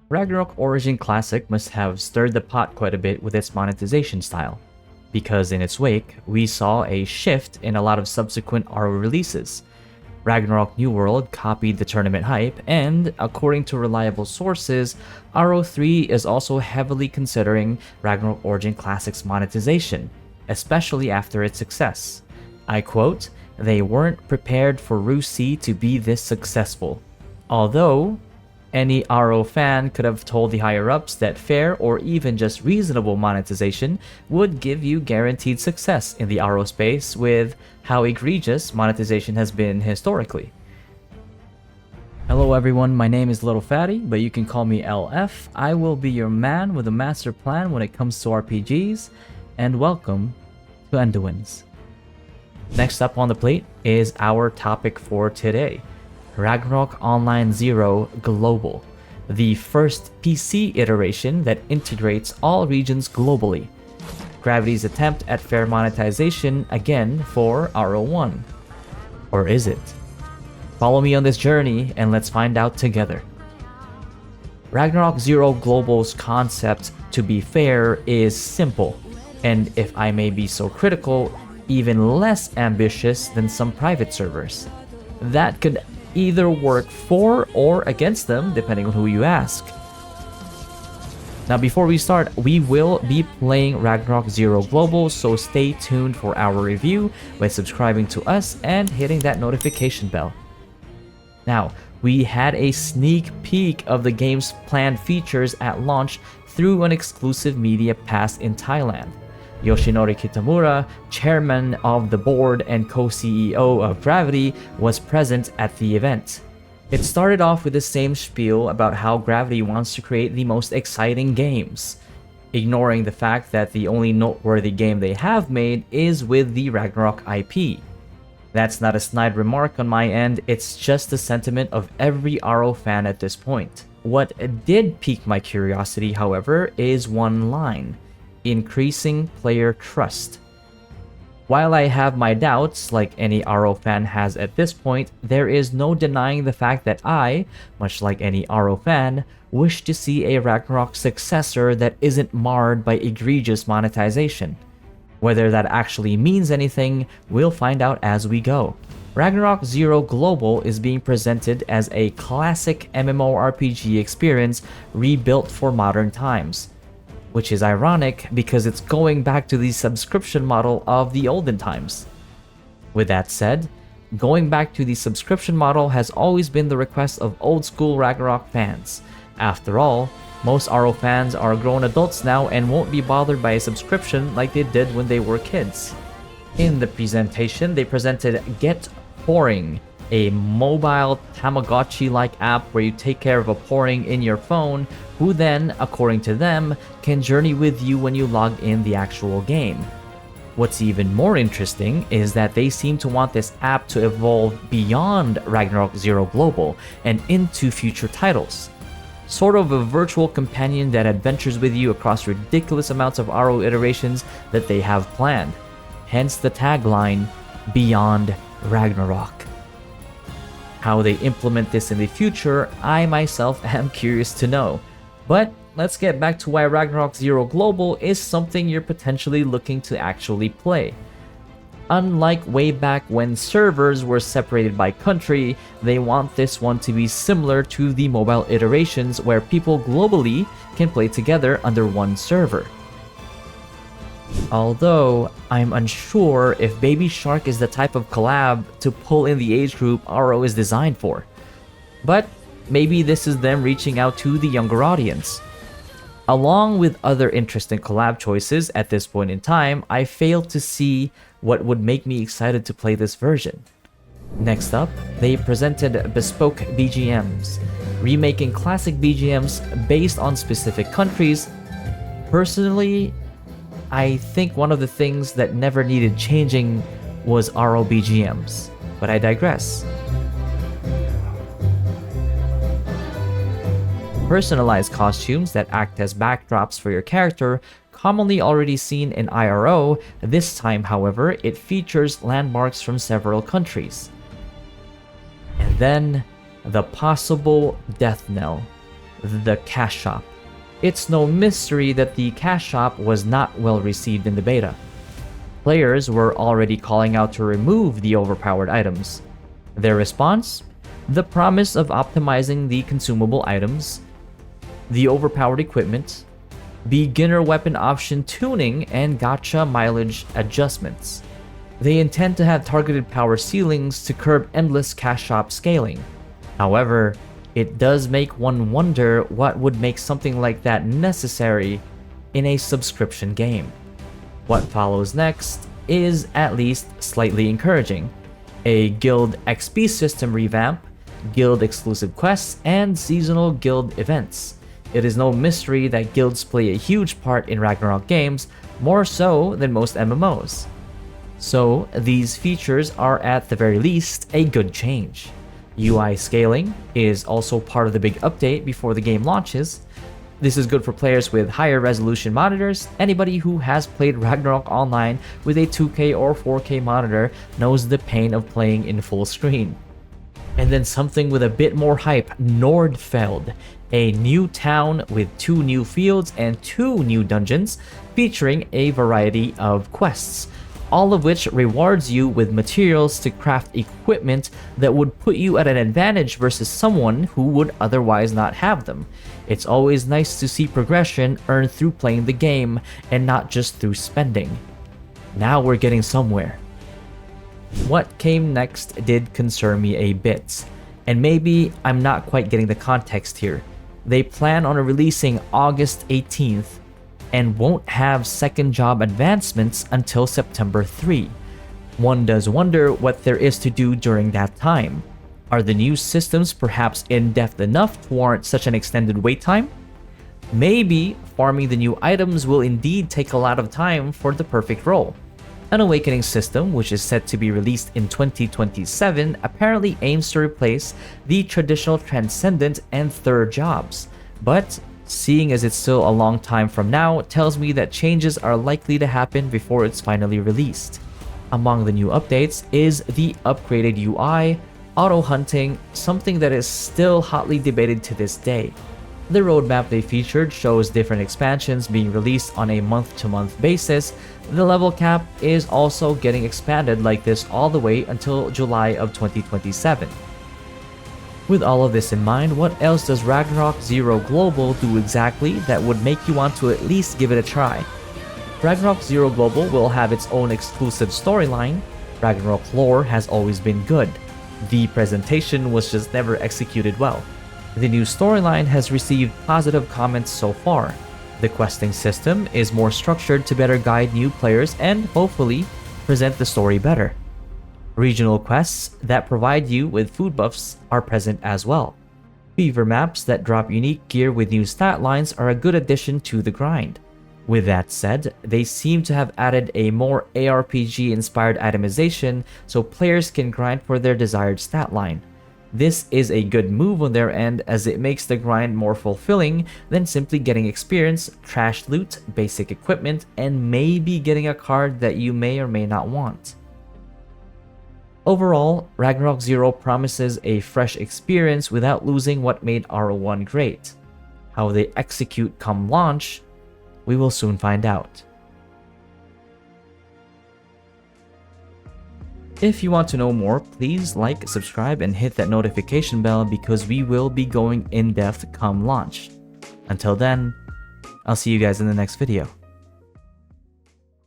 Ragnarok Origin Classic must have stirred the pot quite a bit with its monetization style, because in its wake, we saw a shift in a lot of subsequent RO releases. Ragnarok New World copied the tournament hype, and according to reliable sources, RO3 is also heavily considering Ragnarok Origin Classic's monetization, especially after its success. I quote, "They weren't prepared for RO3 to be this successful." Although, any RO fan could have told the higher-ups that fair or even just reasonable monetization would give you guaranteed success in the RO space with how egregious monetization has been historically. Hello everyone, my name is Little Fatty, but you can call me LF. I will be your man with a master plan when it comes to RPGs, and welcome to Enduins. Next up on the plate is our topic for today. Ragnarok Online ZERO Global, the first PC iteration that integrates all regions globally. Gravity's attempt at fair monetization again for RO1. Or is it? Follow me on this journey and let's find out together. Ragnarok ZERO Global's concept, to be fair, is simple, and if I may be so critical, even less ambitious than some private servers. That could either work for or against them, depending on who you ask. Now before we start, we will be playing Ragnarok ZERO Global, so stay tuned for our review by subscribing to us and hitting that notification bell. Now, we had a sneak peek of the game's planned features at launch through an exclusive media pass in Thailand. Yoshinori Kitamura, chairman of the board and co-CEO of Gravity, was present at the event. It started off with the same spiel about how Gravity wants to create the most exciting games, ignoring the fact that the only noteworthy game they have made is with the Ragnarok IP. That's not a snide remark on my end, it's just the sentiment of every RO fan at this point. What did pique my curiosity, however, is one line: increasing player trust. While I have my doubts, like any RO fan has at this point, there is no denying the fact that I, much like any RO fan, wish to see a Ragnarok successor that isn't marred by egregious monetization. Whether that actually means anything, we'll find out as we go. Ragnarok ZERO Global is being presented as a classic MMORPG experience rebuilt for modern times, which is ironic because it's going back to the subscription model of the olden times. With that said, going back to the subscription model has always been the request of old school Ragnarok fans. After all, most RO fans are grown adults now and won't be bothered by a subscription like they did when they were kids. In the presentation, they presented Get Pouring, a mobile Tamagotchi-like app where you take care of a pouring in your phone, who then, according to them, can journey with you when you log in the actual game. What's even more interesting is that they seem to want this app to evolve beyond Ragnarok ZERO Global and into future titles. Sort of a virtual companion that adventures with you across ridiculous amounts of RO iterations that they have planned. Hence the tagline, Beyond Ragnarok. How they implement this in the future, I myself am curious to know. But let's get back to why Ragnarok ZERO Global is something you're potentially looking to actually play. Unlike way back when servers were separated by country, they want this one to be similar to the mobile iterations where people globally can play together under one server. Although, I'm unsure if Baby Shark is the type of collab to pull in the age group RO is designed for. But maybe this is them reaching out to the younger audience. Along with other interesting collab choices at this point in time, I failed to see what would make me excited to play this version. Next up, they presented bespoke BGMs, remaking classic BGMs based on specific countries. Personally, I think one of the things that never needed changing was RO BGMs, but I digress. Personalized costumes that act as backdrops for your character, commonly already seen in IRO. This time, however, it features landmarks from several countries. And then, the possible death knell. the cash shop. It's no mystery that the cash shop was not well received in the beta. Players were already calling out to remove the overpowered items. Their response? The promise of optimizing the consumable items, the overpowered equipment, beginner weapon option tuning, and gacha mileage adjustments. They intend to have targeted power ceilings to curb endless cash shop scaling. However, it does make one wonder what would make something like that necessary in a subscription game. What follows next is at least slightly encouraging. A guild XP system revamp, guild exclusive quests, and seasonal guild events. It is no mystery that guilds play a huge part in Ragnarok games, more so than most MMOs. So these features are at the very least a good change. UI scaling is also part of the big update before the game launches. This is good for players with higher resolution monitors. Anybody who has played Ragnarok Online with a 2K or 4K monitor knows the pain of playing in full screen. And then something with a bit more hype, Nordfeld, a new town with 2 new fields and 2 new dungeons featuring a variety of quests, all of which rewards you with materials to craft equipment that would put you at an advantage versus someone who would otherwise not have them. It's always nice to see progression earned through playing the game and not just through spending. Now we're getting somewhere. What came next did concern me a bit, and maybe I'm not quite getting the context here. They plan on releasing August 18th and won't have second job advancements until September 3. One does wonder what there is to do during that time. Are the new systems perhaps in-depth enough to warrant such an extended wait time? Maybe farming the new items will indeed take a lot of time for the perfect role. An Awakening system, which is set to be released in 2027, apparently aims to replace the traditional Transcendent and Third jobs. But seeing as it's still a long time from now tells me that changes are likely to happen before it's finally released. Among the new updates is the upgraded UI, auto hunting, something that is still hotly debated to this day. The roadmap they featured shows different expansions being released on a month-to-month basis. The level cap is also getting expanded like this all the way until July of 2027. With all of this in mind, what else does Ragnarok ZERO Global do exactly that would make you want to at least give it a try? Ragnarok ZERO Global will have its own exclusive storyline. Ragnarok lore has always been good. The presentation was just never executed well. The new storyline has received positive comments so far. The questing system is more structured to better guide new players and hopefully present the story better. Regional quests that provide you with food buffs are present as well. Fever maps that drop unique gear with new stat lines are a good addition to the grind. With that said, they seem to have added a more ARPG-inspired itemization so players can grind for their desired stat line. This is a good move on their end as it makes the grind more fulfilling than simply getting experience, trash loot, basic equipment, and maybe getting a card that you may or may not want. Overall, Ragnarok ZERO promises a fresh experience without losing what made RO1 great. How they execute come launch, we will soon find out. If you want to know more, please like, subscribe, and hit that notification bell because we will be going in depth come launch. Until then, I'll see you guys in the next video.